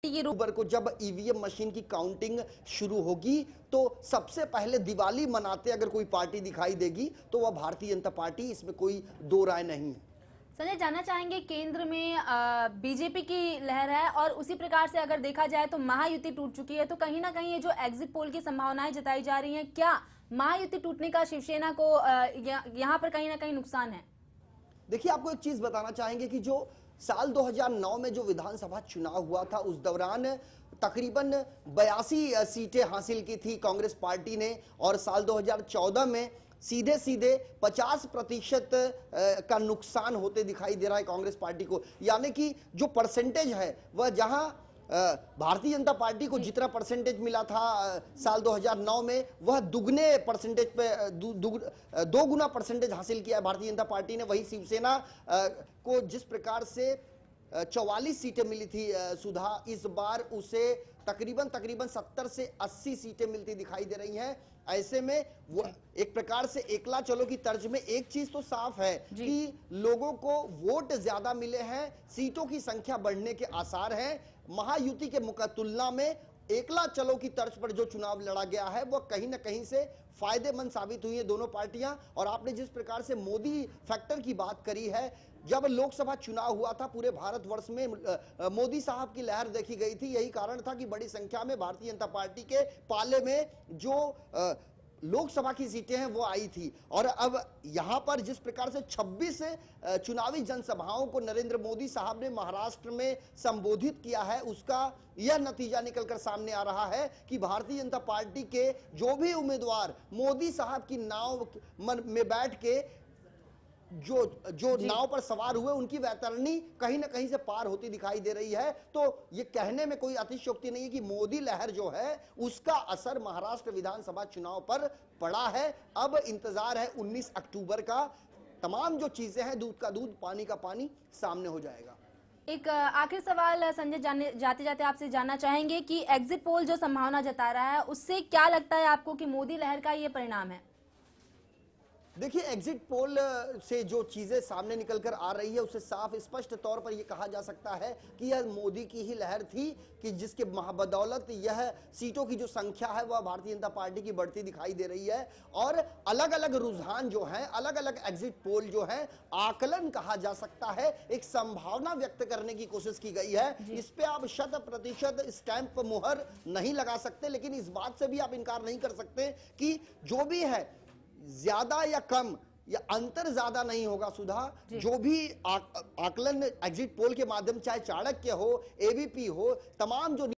ये रूप अक्टूबर को जब ईवीएम मशीन की काउंटिंग शुरू होगी तो सबसे पहले दिवाली मनाते अगर कोई पार्टी दिखाई देगी तो वह भारतीय जनता पार्टी, इसमें कोई दो राय नहीं है। संजय, जानना चाहेंगे केंद्र में बीजेपी की लहर है और उसी प्रकार से अगर देखा जाए तो महायुति टूट चुकी है, तो कहीं ना कहीं ये जो एग्जिट पोल की संभावनाएं जताई जा रही हैं, क्या महायुति टूटने का शिवसेना को यहाँ पर कहीं ना कहीं नुकसान है? देखिए, आपको एक चीज बताना चाहेंगे कि जो साल 2009 में जो विधानसभा चुनाव हुआ था उस दौरान तकरीबन 82 सीटें हासिल की थी कांग्रेस पार्टी ने, और साल 2014 में सीधे सीधे 50% का नुकसान होते दिखाई दे रहा है कांग्रेस पार्टी को। यानी कि जो परसेंटेज है वह जहां भारतीय जनता पार्टी को जितना परसेंटेज मिला था साल 2009 में, वह दुगने परसेंटेज पे दो गुना परसेंटेज हासिल किया है भारतीय जनता पार्टी ने। वही शिवसेना को जिस प्रकार से 44 सीटें मिली थी सुधा, इस बार उसे तकरीबन तकरीबन 70 से 80 सीटें मिलती दिखाई दे रही हैं। ऐसे में वो एक प्रकार से एकला चलो की तर्ज में एक चीज तो साफ है कि लोगों को वोट ज्यादा मिले हैं, सीटों की संख्या बढ़ने के आसार हैं। महायुति के तुलना में एकला चलो की तर्ज पर जो चुनाव लड़ा गया है वह कहीं ना कहीं से फायदेमंद साबित हुई है दोनों पार्टियां। और आपने जिस प्रकार से मोदी फैक्टर की बात करी है, जब लोकसभा चुनाव हुआ था पूरे भारतवर्ष में मोदी साहब की लहर देखी गई थी। यही कारण था कि बड़ी संख्या में भारतीय जनता पार्टी के पाले में जो लोकसभा की सीटें हैं वो आई थी। और अब यहां पर जिस प्रकार से 26 चुनावी जनसभाओं को नरेंद्र मोदी साहब ने महाराष्ट्र में संबोधित किया है, उसका यह नतीजा निकलकर सामने आ रहा है कि भारतीय जनता पार्टी के जो भी उम्मीदवार मोदी साहब की नाव में बैठ के जो नाव पर सवार हुए, उनकी वैतरणी कहीं ना कहीं से पार होती दिखाई दे रही है। तो ये कहने में कोई अतिशयोक्ति नहीं है कि मोदी लहर जो है उसका असर महाराष्ट्र विधानसभा चुनाव पर पड़ा है। अब इंतजार है 19 अक्टूबर का। तमाम जो चीजें हैं, दूध का दूध पानी का पानी, सामने हो जाएगा। एक आखिरी सवाल संजय, जाते जाते आपसे जानना चाहेंगे कि एग्जिट पोल जो संभावना जता रहा है उससे क्या लगता है आपको कि मोदी लहर का ये परिणाम है? देखिए, एग्जिट पोल से जो चीजें सामने निकलकर आ रही है उससे साफ स्पष्ट तौर पर यह कहा जा सकता है कि यह मोदी की ही लहर थी कि जिसके बदौलत यह सीटों की जो संख्या है वह भारतीय जनता पार्टी की बढ़ती दिखाई दे रही है। और अलग अलग रुझान जो हैं, अलग अलग एग्जिट पोल जो हैं, आकलन कहा जा सकता है, एक संभावना व्यक्त करने की कोशिश की गई है। इस पे आप 100% स्टैंप मुहर नहीं लगा सकते, लेकिन इस बात से भी आप इनकार नहीं कर सकते कि जो भी है ज्यादा या कम या अंतर ज्यादा नहीं होगा सुधा। जो भी आकलन एग्जिट पोल के माध्यम, चाहे चाणक्य हो, एबीपी हो, तमाम जो